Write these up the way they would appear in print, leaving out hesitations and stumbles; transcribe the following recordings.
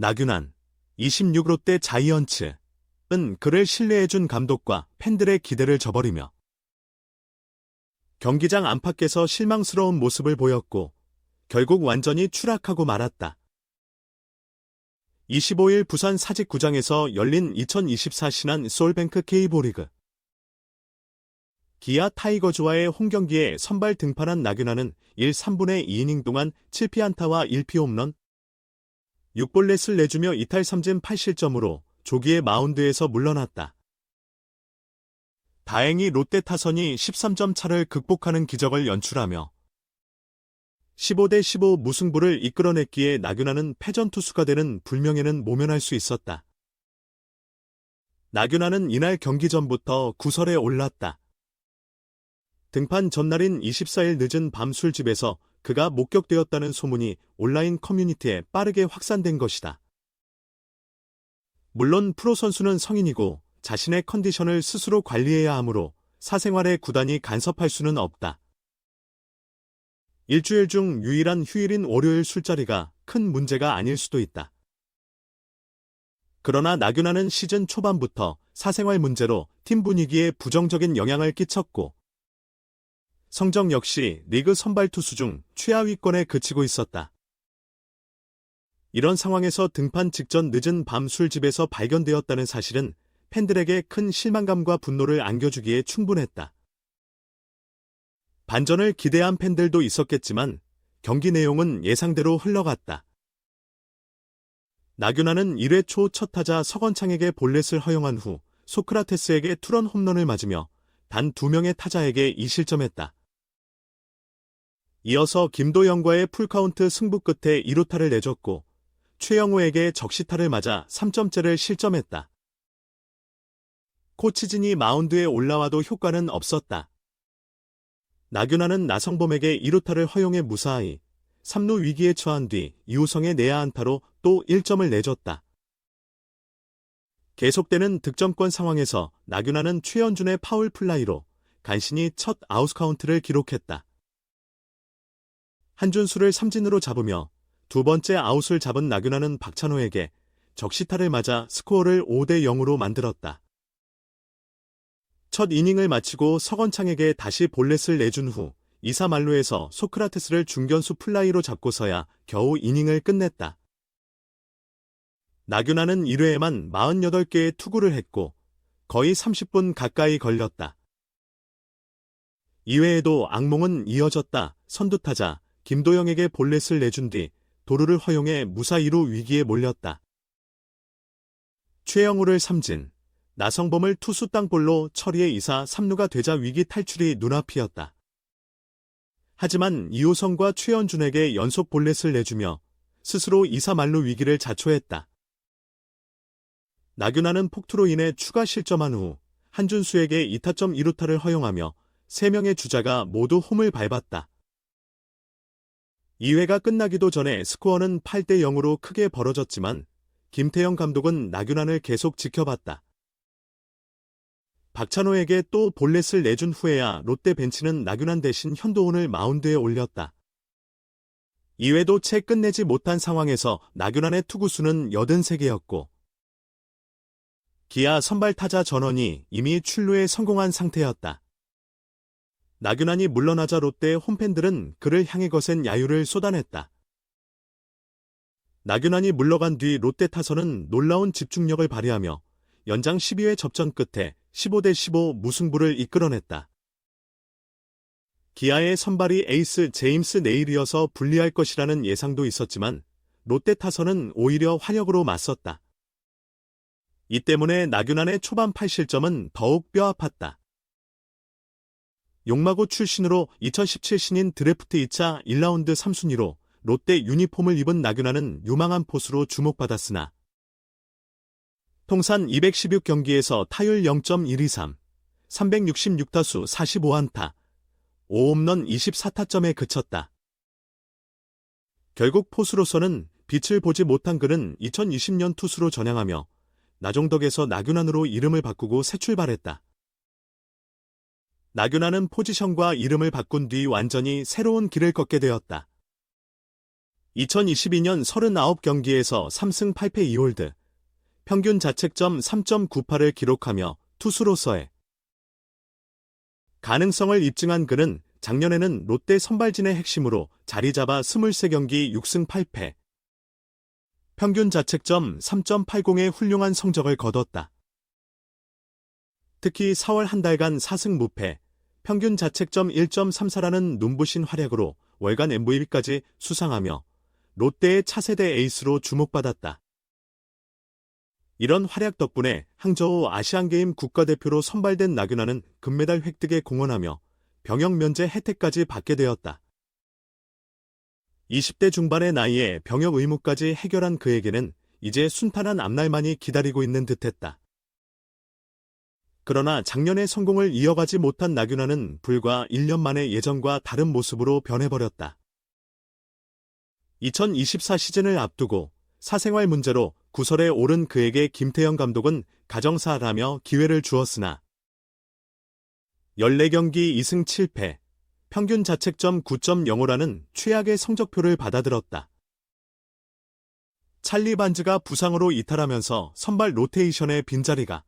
나균안, 26롯데 자이언츠은 그를 신뢰해준 감독과 팬들의 기대를 저버리며 경기장 안팎에서 실망스러운 모습을 보였고 결국 완전히 추락하고 말았다. 25일 부산 사직구장에서 열린 2024 신한 소울뱅크 K리그 기아 타이거즈와의 홈경기에 선발 등판한 나균안은 1, 3분의 2이닝 동안 7피안타와 1피홈런, 6볼넷을 내주며 이탈 3진 8실점으로 조기에 마운드에서 물러났다. 다행히 롯데 타선이 13점 차를 극복하는 기적을 연출하며 15대15 무승부를 이끌어냈기에 나균안은 패전 투수가 되는 불명예는 모면할 수 있었다. 나균안은 이날 경기 전부터 구설에 올랐다. 등판 전날인 24일 늦은 밤 술집에서 그가 목격되었다는 소문이 온라인 커뮤니티에 빠르게 확산된 것이다. 물론 프로 선수는 성인이고 자신의 컨디션을 스스로 관리해야 하므로 사생활에 구단이 간섭할 수는 없다. 일주일 중 유일한 휴일인 월요일 술자리가 큰 문제가 아닐 수도 있다. 그러나 나균안은 시즌 초반부터 사생활 문제로 팀 분위기에 부정적인 영향을 끼쳤고 성적 역시 리그 선발 투수 중 최하위권에 그치고 있었다. 이런 상황에서 등판 직전 늦은 밤 술집에서 발견되었다는 사실은 팬들에게 큰 실망감과 분노를 안겨주기에 충분했다. 반전을 기대한 팬들도 있었겠지만 경기 내용은 예상대로 흘러갔다. 나균안은 1회 초 첫 타자 서건창에게 볼넷을 허용한 후 소크라테스에게 투런 홈런을 맞으며 단 2명의 타자에게 2실점했다. 이어서 김도영과의 풀카운트 승부 끝에 2루타를 내줬고 최영우에게 적시타를 맞아 3점째를 실점했다. 코치진이 마운드에 올라와도 효과는 없었다. 나균안은 나성범에게 2루타를 허용해 무사히 3루 위기에 처한 뒤 이우성의 내야 안타로 또 1점을 내줬다. 계속되는 득점권 상황에서 나균안은 최현준의 파울 플라이로 간신히 첫 아웃카운트를 기록했다. 한준수를 삼진으로 잡으며 두 번째 아웃을 잡은 나균안은 박찬호에게 적시타를 맞아 스코어를 5대0으로 만들었다. 첫 이닝을 마치고 서건창에게 다시 볼넷을 내준 후 2사 만루에서 소크라테스를 중견수 플라이로 잡고서야 겨우 이닝을 끝냈다. 나균안은 1회에만 48개의 투구를 했고 거의 30분 가까이 걸렸다. 2회에도 악몽은 이어졌다. 선두타자 김도영에게 볼넷을 내준 뒤 도루를 허용해 무사 2루 위기에 몰렸다. 최영우를 삼진, 나성범을 투수 땅볼로 처리해 2사 3루가 되자 위기 탈출이 눈앞이었다. 하지만 이호성과 최현준에게 연속 볼넷을 내주며 스스로 2사 만루 위기를 자초했다. 나균안은 폭투로 인해 추가 실점한 후 한준수에게 2타점 2루타를 허용하며 3명의 주자가 모두 홈을 밟았다. 2회가 끝나기도 전에 스코어는 8대0으로 크게 벌어졌지만 김태형 감독은 나균안을 계속 지켜봤다. 박찬호에게 또 볼넷을 내준 후에야 롯데 벤치는 나균안 대신 현도훈을 마운드에 올렸다. 2회도 채 끝내지 못한 상황에서 나균안의 투구수는 83개였고 기아 선발 타자 전원이 이미 출루에 성공한 상태였다. 나균안이 물러나자 롯데 홈팬들은 그를 향해 거센 야유를 쏟아냈다. 나균안이 물러간 뒤 롯데 타선은 놀라운 집중력을 발휘하며 연장 12회 접전 끝에 15대15 무승부를 이끌어냈다. 기아의 선발이 에이스 제임스 네일이어서 불리할 것이라는 예상도 있었지만 롯데 타선은 오히려 화력으로 맞섰다. 이 때문에 나균안의 초반 8실점은 더욱 뼈아팠다. 용마고 출신으로 2017 신인 드래프트 2차 1라운드 3순위로 롯데 유니폼을 입은 나균안은 유망한 포수로 주목받았으나 통산 216경기에서 타율 0.123, 366타수 45안타, 5홈런 24타점에 그쳤다. 결국 포수로서는 빛을 보지 못한 그는 2020년 투수로 전향하며 나종덕에서 나균안으로 이름을 바꾸고 새 출발했다. 나균안은 포지션과 이름을 바꾼 뒤 완전히 새로운 길을 걷게 되었다. 2022년 39경기에서 3승 8패 2홀드, 평균 자책점 3.98을 기록하며 투수로서의 가능성을 입증한 그는 작년에는 롯데 선발진의 핵심으로 자리 잡아 23경기 6승 8패, 평균 자책점 3.80의 훌륭한 성적을 거뒀다. 특히 4월 한 달간 4승 무패, 평균 자책점 1.34라는 눈부신 활약으로 월간 MVP까지 수상하며 롯데의 차세대 에이스로 주목받았다. 이런 활약 덕분에 항저우 아시안게임 국가대표로 선발된 나균아는 금메달 획득에 공헌하며 병역 면제 혜택까지 받게 되었다. 20대 중반의 나이에 병역 의무까지 해결한 그에게는 이제 순탄한 앞날만이 기다리고 있는 듯했다. 그러나 작년의 성공을 이어가지 못한 나균아는 불과 1년 만에 예전과 다른 모습으로 변해버렸다. 2024 시즌을 앞두고 사생활 문제로 구설에 오른 그에게 김태형 감독은 가정사라며 기회를 주었으나 14경기 2승 7패, 평균 자책점 9.05라는 최악의 성적표를 받아들었다. 찰리 반즈가 부상으로 이탈하면서 선발 로테이션의 빈자리가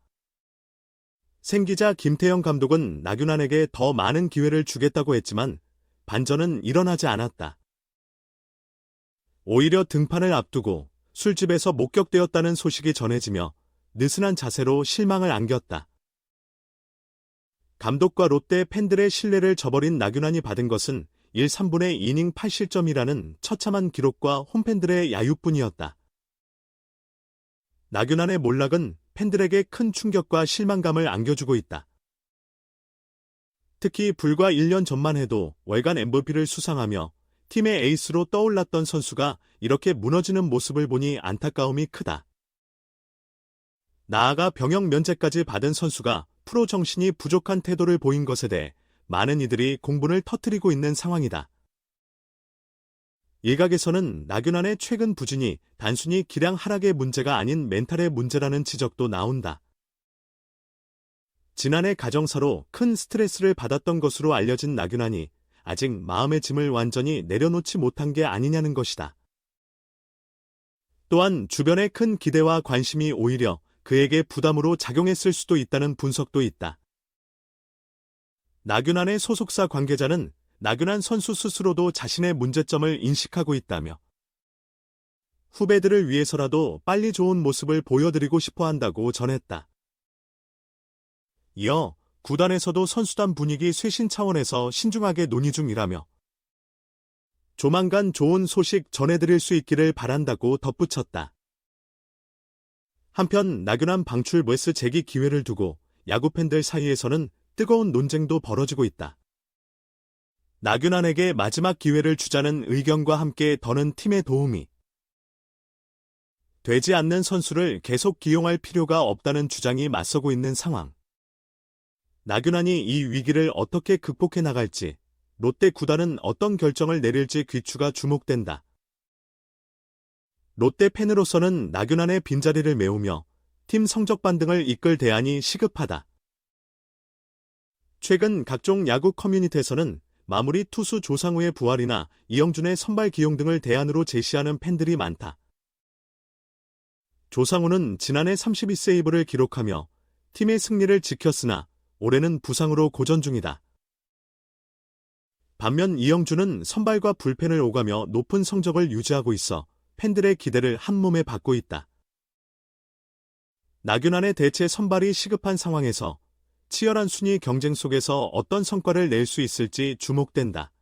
생기자 김태형 감독은 나균안에게 더 많은 기회를 주겠다고 했지만 반전은 일어나지 않았다. 오히려 등판을 앞두고 술집에서 목격되었다는 소식이 전해지며 느슨한 자세로 실망을 안겼다. 감독과 롯데 팬들의 신뢰를 저버린 나균안이 받은 것은 1, 3분의 2이닝 8실점이라는 처참한 기록과 홈팬들의 야유뿐이었다. 나균안의 몰락은 팬들에게 큰 충격과 실망감을 안겨주고 있다. 특히 불과 1년 전만 해도 월간 MVP를 수상하며 팀의 에이스로 떠올랐던 선수가 이렇게 무너지는 모습을 보니 안타까움이 크다. 나아가 병역 면제까지 받은 선수가 프로 정신이 부족한 태도를 보인 것에 대해 많은 이들이 공분을 터뜨리고 있는 상황이다. 일각에서는 나균안의 최근 부진이 단순히 기량 하락의 문제가 아닌 멘탈의 문제라는 지적도 나온다. 지난해 가정사로 큰 스트레스를 받았던 것으로 알려진 나균안이 아직 마음의 짐을 완전히 내려놓지 못한 게 아니냐는 것이다. 또한 주변의 큰 기대와 관심이 오히려 그에게 부담으로 작용했을 수도 있다는 분석도 있다. 나균안의 소속사 관계자는 나균안 선수 스스로도 자신의 문제점을 인식하고 있다며 후배들을 위해서라도 빨리 좋은 모습을 보여드리고 싶어 한다고 전했다. 이어 구단에서도 선수단 분위기 쇄신 차원에서 신중하게 논의 중이라며 조만간 좋은 소식 전해드릴 수 있기를 바란다고 덧붙였다. 한편 나균안 방출 메스 재기 기회를 두고 야구 팬들 사이에서는 뜨거운 논쟁도 벌어지고 있다. 나균안에게 마지막 기회를 주자는 의견과 함께 더는 팀의 도움이 되지 않는 선수를 계속 기용할 필요가 없다는 주장이 맞서고 있는 상황. 나균안이 이 위기를 어떻게 극복해 나갈지, 롯데 구단은 어떤 결정을 내릴지 귀추가 주목된다. 롯데 팬으로서는 나균안의 빈자리를 메우며 팀 성적 반등을 이끌 대안이 시급하다. 최근 각종 야구 커뮤니티에서는 마무리 투수 조상우의 부활이나 이영준의 선발 기용 등을 대안으로 제시하는 팬들이 많다. 조상우는 지난해 32세이브를 기록하며 팀의 승리를 지켰으나 올해는 부상으로 고전 중이다. 반면 이영준은 선발과 불펜을 오가며 높은 성적을 유지하고 있어 팬들의 기대를 한몸에 받고 있다. 나균안의 대체 선발이 시급한 상황에서 치열한 순위 경쟁 속에서 어떤 성과를 낼 수 있을지 주목된다.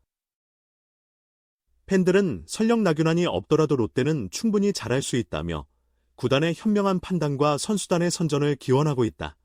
팬들은 설령 나균안이 없더라도 롯데는 충분히 잘할 수 있다며 구단의 현명한 판단과 선수단의 선전을 기원하고 있다.